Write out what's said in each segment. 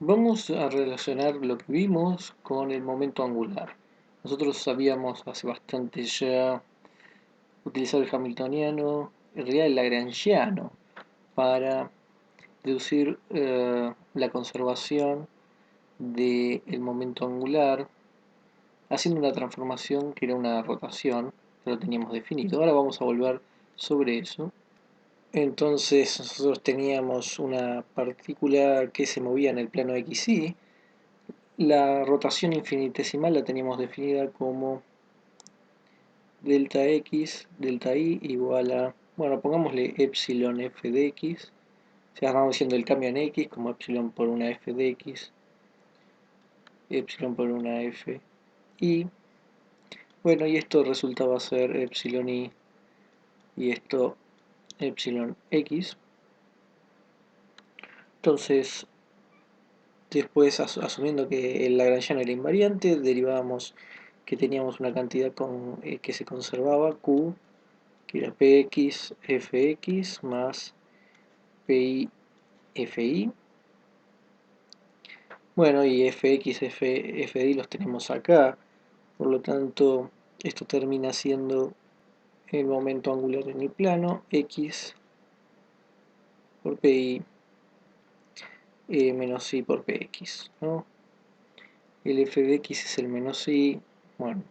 Vamos a relacionar lo que vimos con el momento angular. Nosotros sabíamos hace bastante ya utilizar el hamiltoniano, en realidad el lagrangiano, para deducir la conservación del momento angular, haciendo una transformación que era una rotación, que lo teníamos definido. Ahora vamos a volver sobre eso. Entonces nosotros teníamos una partícula que se movía en el plano XY. La rotación infinitesimal la teníamos definida como delta x, delta y igual a, bueno, pongámosle epsilon f de x. O sea, vamos haciendo el cambio en x como epsilon por una f de x, epsilon por una f y, bueno, y esto resultaba ser epsilon y esto epsilon x. Entonces, después, asumiendo que el lagrangiano era invariante, derivábamos que teníamos una cantidad que se conservaba, q, que era px fx más pi fi. Bueno, y fx, fy los tenemos acá, por lo tanto, esto termina siendo el momento angular en el plano, x por pi menos i por px, ¿no? El f de x es el menos i, bueno,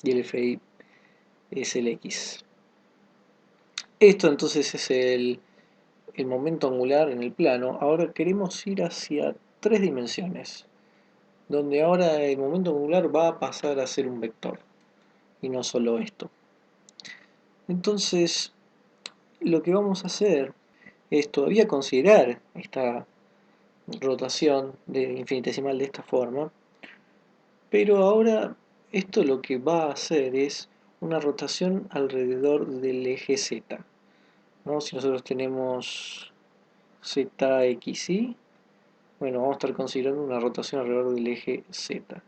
y el fi es el x. Esto entonces es el momento angular en el plano. Ahora queremos ir hacia tres dimensiones, donde ahora el momento angular va a pasar a ser un vector, y no solo esto. Entonces, lo que vamos a hacer es todavía considerar esta rotación de infinitesimal de esta forma, pero ahora esto lo que va a hacer es una rotación alrededor del eje z, ¿no? Si nosotros tenemos zxy, bueno, vamos a estar considerando una rotación alrededor del eje z.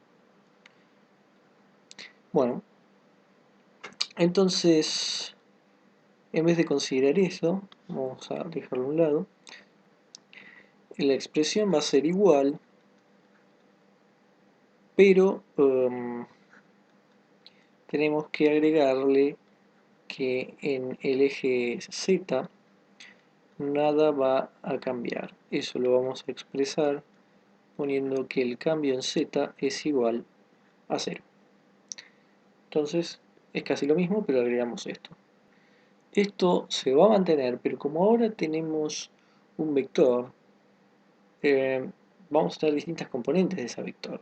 Bueno, entonces, en vez de considerar eso, vamos a dejarlo a un lado. La expresión va a ser igual, pero tenemos que agregarle que en el eje z nada va a cambiar. Eso lo vamos a expresar poniendo que el cambio en z es igual a 0. Entonces es casi lo mismo, pero agregamos esto. Esto se va a mantener, pero como ahora tenemos un vector, vamos a tener distintas componentes de ese vector.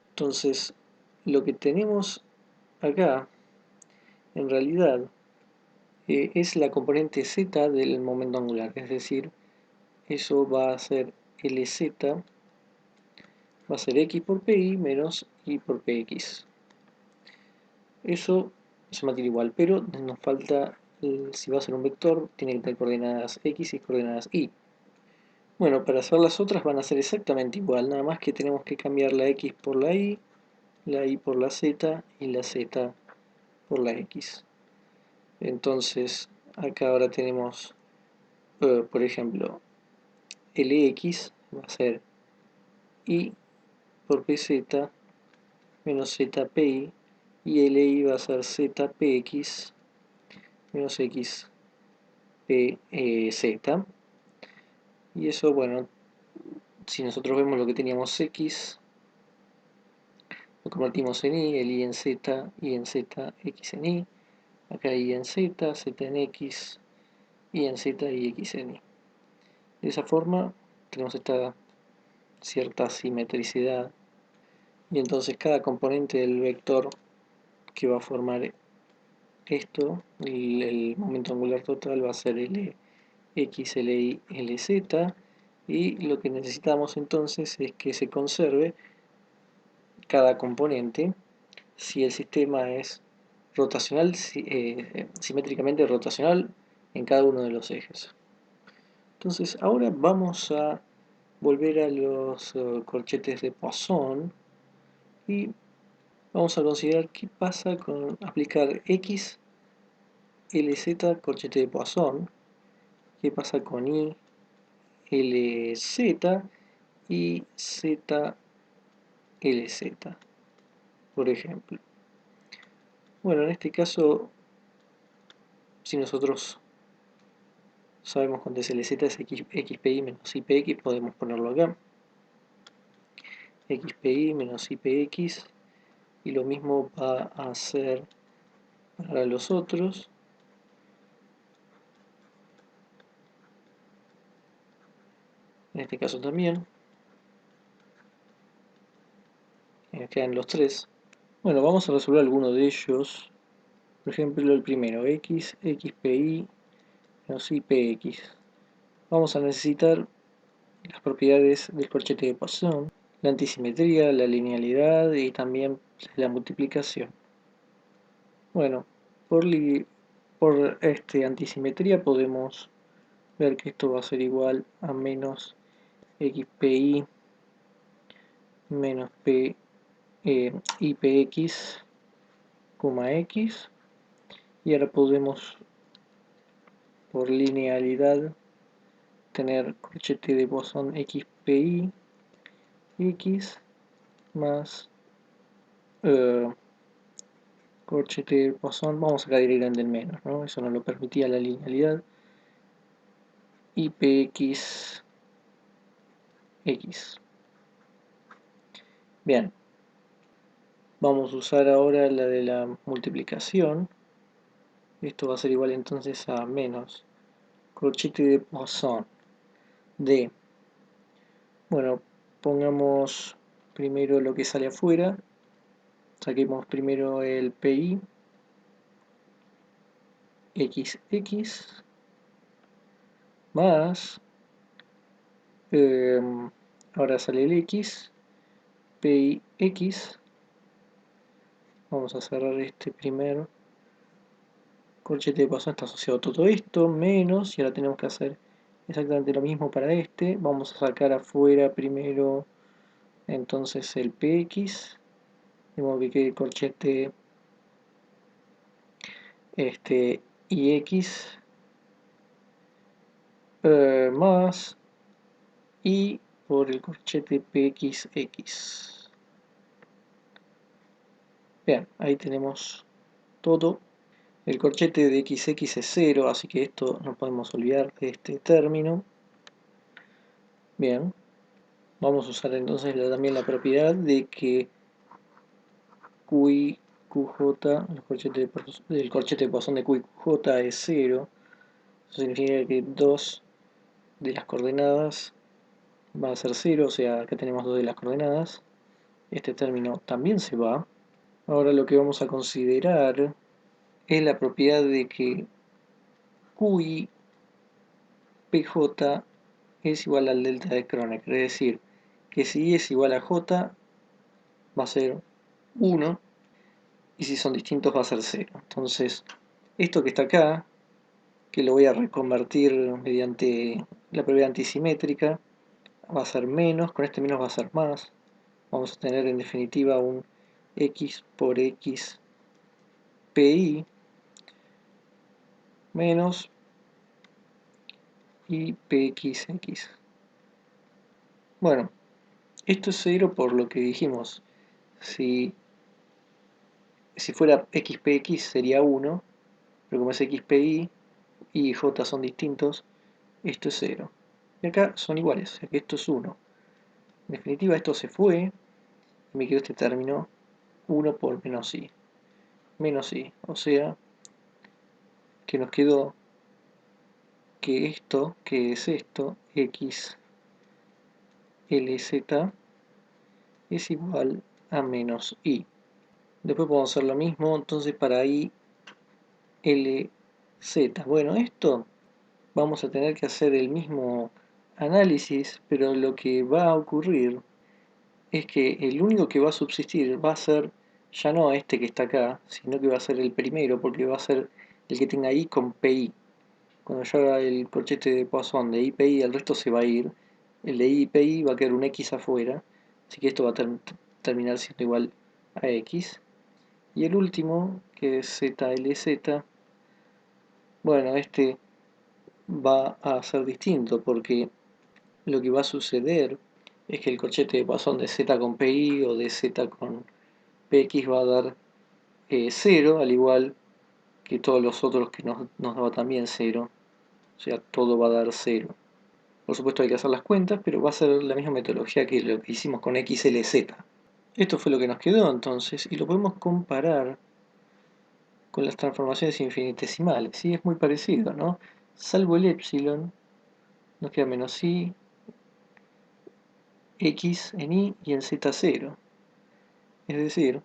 Entonces, lo que tenemos acá, en realidad, es la componente z del momento angular, es decir, eso va a ser Lz, va a ser x por pi menos i por px. Eso se mantiene igual, pero nos falta, si va a ser un vector, tiene que tener coordenadas x y coordenadas y. Bueno, para hacer las otras van a ser exactamente igual, nada más que tenemos que cambiar la x por la y por la z y la z por la x. Entonces, acá ahora tenemos, por ejemplo, Lx va a ser y por pz menos zpi y Li va a ser zpx menos x z. Y eso, bueno, si nosotros vemos lo que teníamos x, lo convertimos en y, el y en z, x en y, acá y en z, z en x, y en z y x en y. De esa forma tenemos esta cierta simetricidad y entonces cada componente del vector que va a formar esto, el momento angular total va a ser Lx, Li, Lz, y lo que necesitamos entonces es que se conserve cada componente si el sistema es rotacional, simétricamente rotacional en cada uno de los ejes. Entonces ahora vamos a volver a los corchetes de Poisson y vamos a considerar qué pasa con aplicar x, lz, corchete de Poisson, qué pasa con y, lz y z, lz, por ejemplo. Bueno, en este caso, si nosotros sabemos cuánto es lz es xpi menos ipx, podemos ponerlo acá. Xpi menos ipx, y lo mismo va a ser para los otros. En este caso también. Quedan los tres. Bueno, vamos a resolver alguno de ellos. Por ejemplo, el primero, xpi menos ipx. Vamos a necesitar las propiedades del corchete de Poisson, la antisimetría, la linealidad y también la multiplicación. Bueno, por antisimetría podemos ver que esto va a ser igual a menos xpi menos ipx, x, y ahora podemos por linealidad tener corchete de Poisson xpi x más corchete de Poisson, vamos a sacar directamente el menos, ¿no? Eso no lo permitía la linealidad. Ipx x. Bien, vamos a usar ahora la de la multiplicación. Esto va a ser igual entonces a menos corchete de Poisson de, bueno, pongamos primero lo que sale afuera, saquemos primero el pi xx más, ahora sale el x, pi x, vamos a cerrar este primer corchete de Poisson, está asociado a todo esto, menos, y ahora tenemos que hacer exactamente lo mismo para este. Vamos a sacar afuera primero entonces el px, de modo que quede el corchete y x más y por el corchete pxx. Bien, ahí tenemos todo. El corchete de xx es 0, así que esto no podemos olvidar de este término. Bien, vamos a usar entonces también la propiedad de que QI, QJ, el corchete de Poisson de QI, QJ es 0. Eso significa que 2 de las coordenadas va a ser 0, o sea, acá tenemos 2 de las coordenadas. Este término también se va. Ahora lo que vamos a considerar es la propiedad de que QI PJ es igual al delta de Kronecker, es decir, que si I es igual a J va a ser 1 y si son distintos va a ser 0. Entonces, esto que está acá, que lo voy a reconvertir mediante la propiedad antisimétrica, va a ser menos, con este menos va a ser más. Vamos a tener en definitiva un x por x pi menos y pxx. Bueno, esto es 0 por lo que dijimos. Si fuera xpx sería 1, pero como es xpi y j son distintos, esto es 0. Y acá son iguales, o sea que esto es 1. En definitiva esto se fue y me quedó este término 1 por menos i. Menos i, o sea que nos quedó que esto, que es esto, x lz, es igual a menos i. Después podemos hacer lo mismo, entonces para i lz. Bueno, esto vamos a tener que hacer el mismo análisis, pero lo que va a ocurrir es que el único que va a subsistir va a ser ya no este que está acá, sino que va a ser el primero, porque va a ser el que tenga i con pi. Cuando yo haga el corchete de Poisson de IPI, el resto se va a ir. El de IPI va a quedar un X afuera, así que esto va a terminar siendo igual a X. Y el último, que es ZLZ, bueno, este va a ser distinto porque lo que va a suceder es que el corchete de Poisson de z con pi o de z con px va a dar 0, al igual que todos los otros que nos daba también 0. O sea, todo va a dar 0. Por supuesto hay que hacer las cuentas, pero va a ser la misma metodología que lo que hicimos con XLZ. Esto fue lo que nos quedó entonces, y lo podemos comparar con las transformaciones infinitesimales. Sí, es muy parecido, ¿no? Salvo el epsilon, nos queda menos i, x en y en z0. Es decir,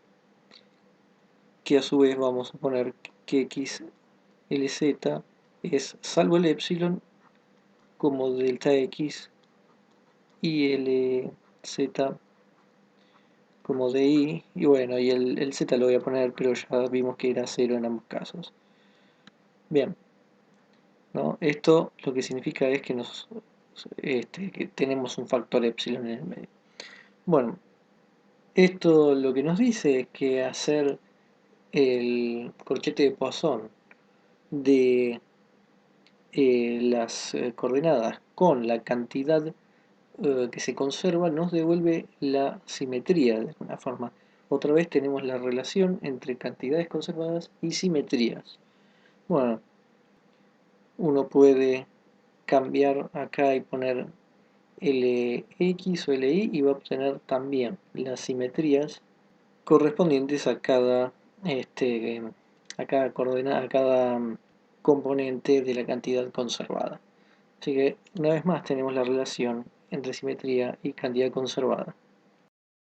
que a su vez vamos a poner que x lz es, salvo el epsilon, como delta x y lz como di, y bueno, y el z lo voy a poner, pero ya vimos que era 0 en ambos casos. Bien, ¿no? Esto lo que significa es que, que tenemos un factor epsilon en el medio. Bueno, esto lo que nos dice es que hacer el corchete de Poisson de las coordenadas con la cantidad que se conserva nos devuelve la simetría de alguna forma. Otra vez tenemos la relación entre cantidades conservadas y simetrías. Bueno, uno puede cambiar acá y poner Lx o Li y va a obtener también las simetrías correspondientes a cada coordenada, a cada componente de la cantidad conservada. Así que una vez más tenemos la relación entre simetría y cantidad conservada.